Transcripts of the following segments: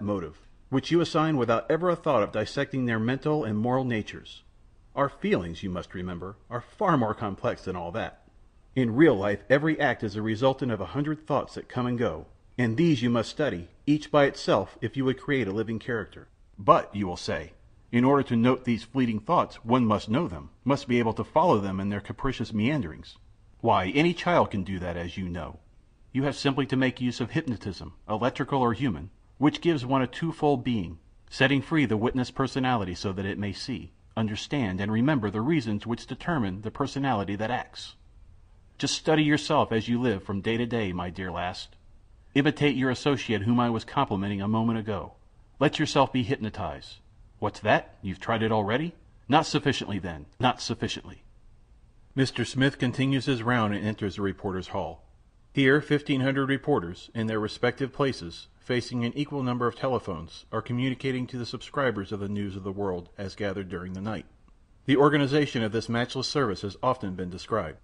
motive, which you assign without ever a thought of dissecting their mental and moral natures. Our feelings, you must remember, are far more complex than all that. In real life every act is a resultant of 100 thoughts that come and go, and these you must study, each by itself, if you would create a living character. But, you will say, in order to note these fleeting thoughts one must know them, must be able to follow them in their capricious meanderings. Why, any child can do that, as you know. You have simply to make use of hypnotism, electrical or human, which gives one a twofold being, setting free the witness personality so that it may see, understand, and remember the reasons which determine the personality that acts. Just study yourself as you live from day to day, my dear lass. Imitate your associate whom I was complimenting a moment ago. Let yourself be hypnotized. What's that? You've tried it already? Not sufficiently, then. Not sufficiently. Mr. Smith continues his round and enters the reporters' hall. Here 1,500 reporters, in their respective places, facing an equal number of telephones, are communicating to the subscribers of the news of the world as gathered during the night. The organization of this matchless service has often been described.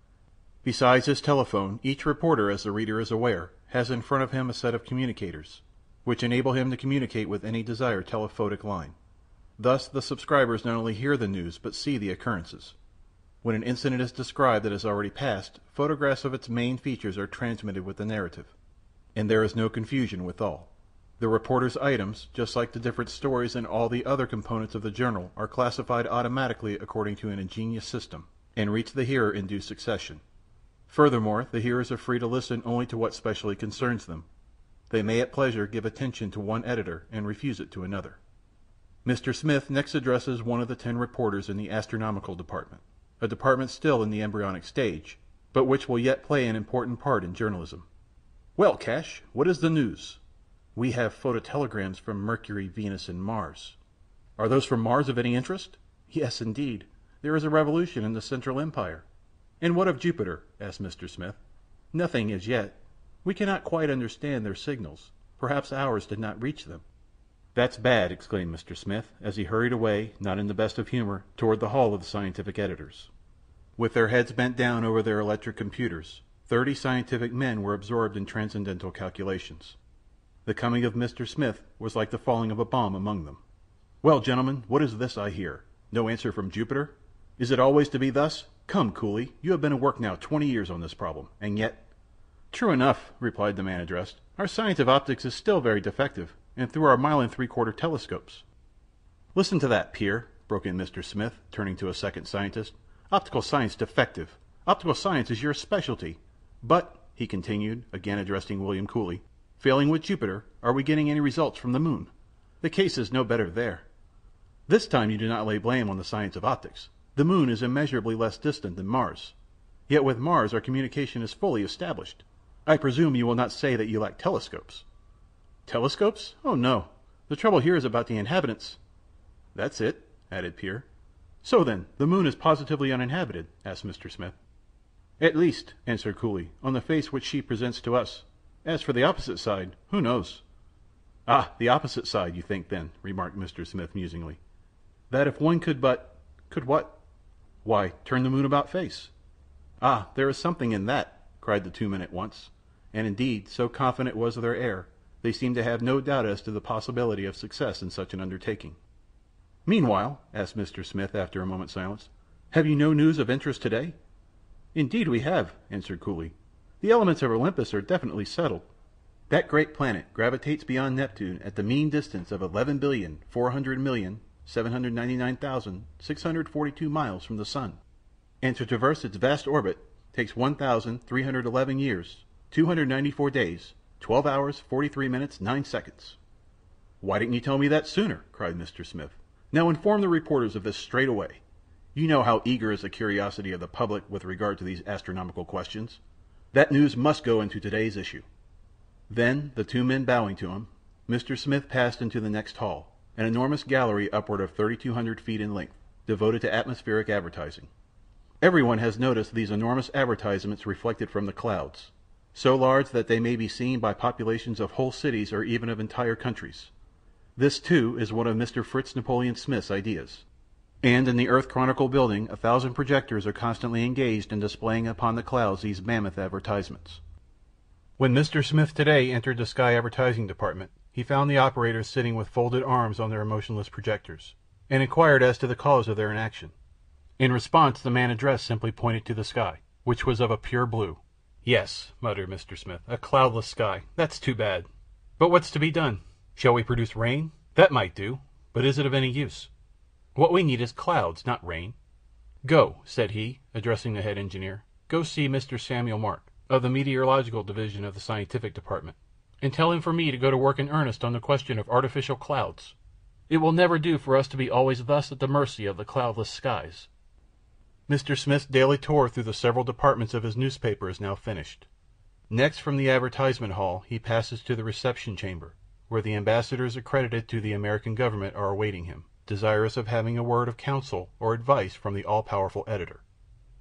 Besides his telephone, each reporter, as the reader is aware, has in front of him a set of communicators, which enable him to communicate with any desired telephotic line. Thus the subscribers not only hear the news, but see the occurrences. When an incident is described that has already passed, photographs of its main features are transmitted with the narrative. And there is no confusion withal. The reporter's items, just like the different stories and all the other components of the journal, are classified automatically according to an ingenious system, and reach the hearer in due succession. Furthermore, the hearers are free to listen only to what specially concerns them. They may at pleasure give attention to one editor and refuse it to another. Mr. Smith next addresses one of the 10 reporters in the astronomical department, a department still in the embryonic stage, but which will yet play an important part in journalism. "Well, Cash, what is the news?" "We have phototelegrams from Mercury, Venus, and Mars." "Are those from Mars of any interest?" "Yes, indeed. There is a revolution in the Central Empire." "And what of Jupiter?" asked Mr. Smith. "Nothing as yet. We cannot quite understand their signals. Perhaps ours did not reach them." "That's bad," exclaimed Mr. Smith, as he hurried away, not in the best of humor, toward the hall of the scientific editors. With their heads bent down over their electric computers, 30 scientific men were absorbed in transcendental calculations. The coming of Mr. Smith was like the falling of a bomb among them. "Well, gentlemen, what is this I hear? No answer from Jupiter? Is it always to be thus? Come, Cooley, you have been at work now 20 years on this problem, and yet—" "True enough," replied the man addressed. "Our science of optics is still very defective, and through our 1¾ telescopes—" "Listen to that, Peer," broke in Mr. Smith, turning to a second scientist. "Optical science defective. Optical science is your specialty. But," he continued, again addressing William Cooley, "failing with Jupiter, are we getting any results from the moon? The case is no better there. This time you do not lay blame on the science of optics. The moon is immeasurably less distant than Mars. Yet with Mars our communication is fully established. I presume you will not say that you lack telescopes." "Telescopes? Oh, no. The trouble here is about the inhabitants." "That's it," added Peer. "So, then, the moon is positively uninhabited?" asked Mr. Smith. "At least," answered Cooley, "on the face which she presents to us. As for the opposite side, who knows?" "Ah, the opposite side, you think, then," remarked Mr. Smith musingly. "That if one could but—" "Could what?" "Why, turn the moon about face." "Ah, there is something in that!" cried the 2 men at once, and indeed, so confident was their air, they seemed to have no doubt as to the possibility of success in such an undertaking. "Meanwhile," asked Mr. Smith after a moment's silence, "have you no news of interest today?" "Indeed we have," answered Cooley. "The elements of Olympus are definitely settled. That great planet gravitates beyond Neptune at the mean distance of 11,400,799,642 miles from the sun, and to traverse its vast orbit takes 1,311 years, 294 days, 12 hours, 43 minutes, 9 seconds. "Why didn't you tell me that sooner?" cried Mr. Smith. "Now inform the reporters of this straight away. You know how eager is the curiosity of the public with regard to these astronomical questions. That news must go into today's issue." Then, the 2 men bowing to him, Mr. Smith passed into the next hall, an enormous gallery upward of 3,200 feet in length, devoted to atmospheric advertising. Everyone has noticed these enormous advertisements reflected from the clouds, so large that they may be seen by populations of whole cities or even of entire countries. This, too, is one of Mr. Fritz Napoleon Smith's ideas. And in the Earth Chronicle building 1,000 projectors are constantly engaged in displaying upon the clouds these mammoth advertisements. When Mr. Smith today entered the Sky Advertising Department, he found the operators sitting with folded arms on their motionless projectors, and inquired as to the cause of their inaction. In response the man addressed simply pointed to the sky, which was of a pure blue. "Yes," muttered Mr. Smith, "a cloudless sky. That's too bad. But what's to be done? Shall we produce rain? That might do. But is it of any use? What we need is clouds, not rain. Go," said he, addressing the head engineer, "go see Mr. Samuel Mark, of the Meteorological Division of the Scientific Department, and tell him for me to go to work in earnest on the question of artificial clouds. It will never do for us to be always thus at the mercy of the cloudless skies." Mr. Smith's daily tour through the several departments of his newspaper is now finished. Next from the advertisement hall he passes to the reception chamber, where the ambassadors accredited to the American government are awaiting him, desirous of having a word of counsel or advice from the all-powerful editor.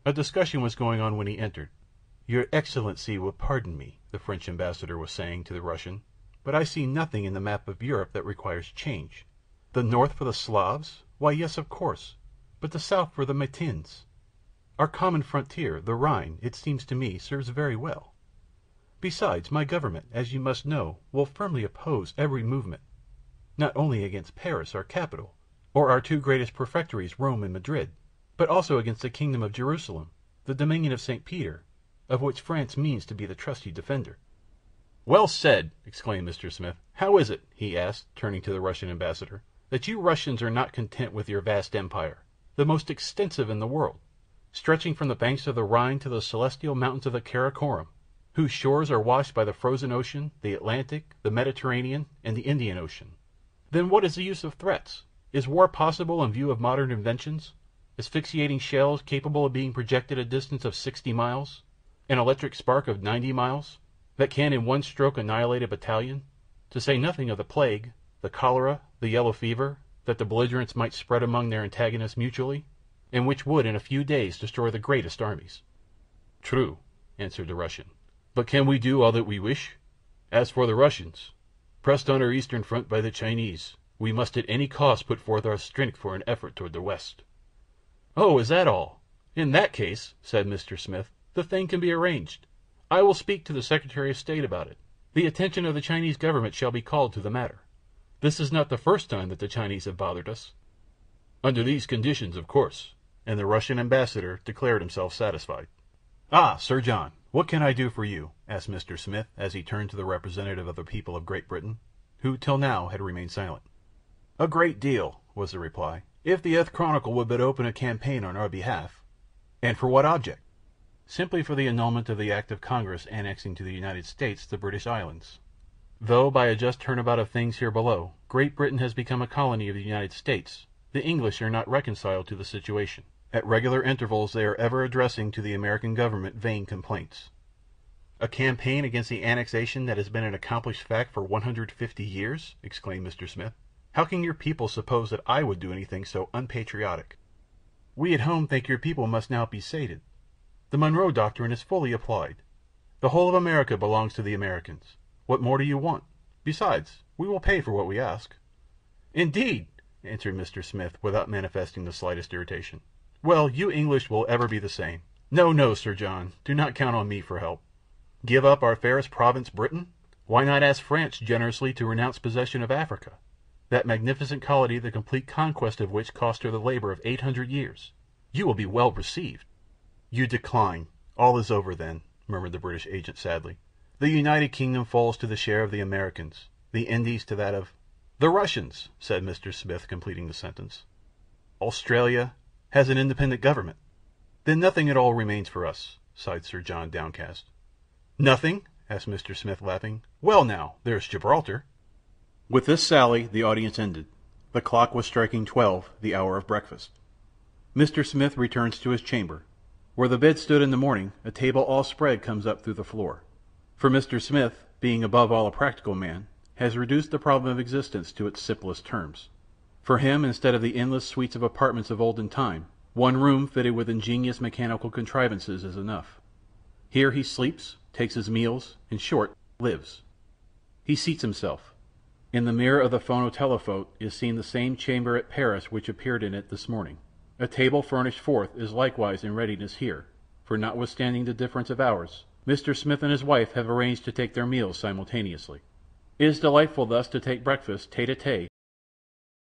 A discussion was going on when he entered. "Your Excellency will pardon me," the French ambassador was saying to the Russian, "but I see nothing in the map of Europe that requires change. The north for the Slavs? Why, yes, of course. But the south for the Matins. Our common frontier, the Rhine, it seems to me, serves very well. Besides, my government, as you must know, will firmly oppose every movement, not only against Paris, our capital, or our two greatest prefecturies, Rome and Madrid, but also against the kingdom of Jerusalem, the dominion of St. Peter, of which France means to be the trusty defender." "Well said!" exclaimed Mr. Smith. "How is it," he asked, turning to the Russian ambassador, "that you Russians are not content with your vast empire, the most extensive in the world, stretching from the banks of the Rhine to the celestial mountains of the Karakoram, whose shores are washed by the frozen ocean, the Atlantic, the Mediterranean, and the Indian Ocean? Then what is the use of threats? Is war possible in view of modern inventions? Asphyxiating shells capable of being projected a distance of 60 miles? An electric spark of 90 miles, that can in one stroke annihilate a battalion? To say nothing of the plague, the cholera, the yellow fever, that the belligerents might spread among their antagonists mutually, and which would in a few days destroy the greatest armies." "True," answered the Russian. "But can we do all that we wish? As for the Russians, pressed on our eastern front by the Chinese, we must at any cost put forth our strength for an effort toward the west." "Oh, is that all? In that case," said Mr. Smith, "the thing can be arranged. I will speak to the Secretary of State about it. The attention of the Chinese government shall be called to the matter. This is not the first time that the Chinese have bothered us." "Under these conditions, of course," and the Russian ambassador declared himself satisfied. "Ah, Sir John, what can I do for you?" asked Mr. Smith as he turned to the representative of the people of Great Britain, who till now had remained silent. "A great deal," was the reply, "if the Earth Chronicle would but open a campaign on our behalf." "And for what object?" "Simply for the annulment of the act of Congress annexing to the United States the British Islands. Though, by a just turnabout of things here below, Great Britain has become a colony of the United States, the English are not reconciled to the situation. At regular intervals they are ever addressing to the American government vain complaints." "A campaign against the annexation that has been an accomplished fact for 150 years!" exclaimed Mr. Smith. "How can your people suppose that I would do anything so unpatriotic?" "We at home think your people must now be sated. The Monroe Doctrine is fully applied. The whole of America belongs to the Americans. What more do you want? Besides, we will pay for what we ask." "Indeed!" answered Mr. Smith, without manifesting the slightest irritation. "Well, you English will ever be the same. No, no, Sir John, do not count on me for help. Give up our fairest province, Britain? Why not ask France generously to renounce possession of Africa, that magnificent colony the complete conquest of which cost her the labor of 800 years? You will be well received." "You decline. All is over, then," murmured the British agent sadly. "The United Kingdom falls to the share of the Americans, the Indies to that of—" "The Russians," said Mr. Smith, completing the sentence. "Australia has an independent government." "Then nothing at all remains for us," sighed Sir John, downcast. "Nothing?" asked Mr. Smith, laughing. "Well, now, there's Gibraltar." With this sally the audience ended. The clock was striking 12, the hour of breakfast. Mr. Smith returns to his chamber. Where the bed stood in the morning, a table all spread comes up through the floor. For Mr. Smith, being above all a practical man, has reduced the problem of existence to its simplest terms. For him, instead of the endless suites of apartments of olden time, one room fitted with ingenious mechanical contrivances is enough. Here he sleeps, takes his meals, in short, lives. He seats himself. In the mirror of the phonotelephote is seen the same chamber at Paris which appeared in it this morning. A table furnished forth is likewise in readiness here, for notwithstanding the difference of hours, Mr. Smith and his wife have arranged to take their meals simultaneously. It is delightful thus to take breakfast tete a tete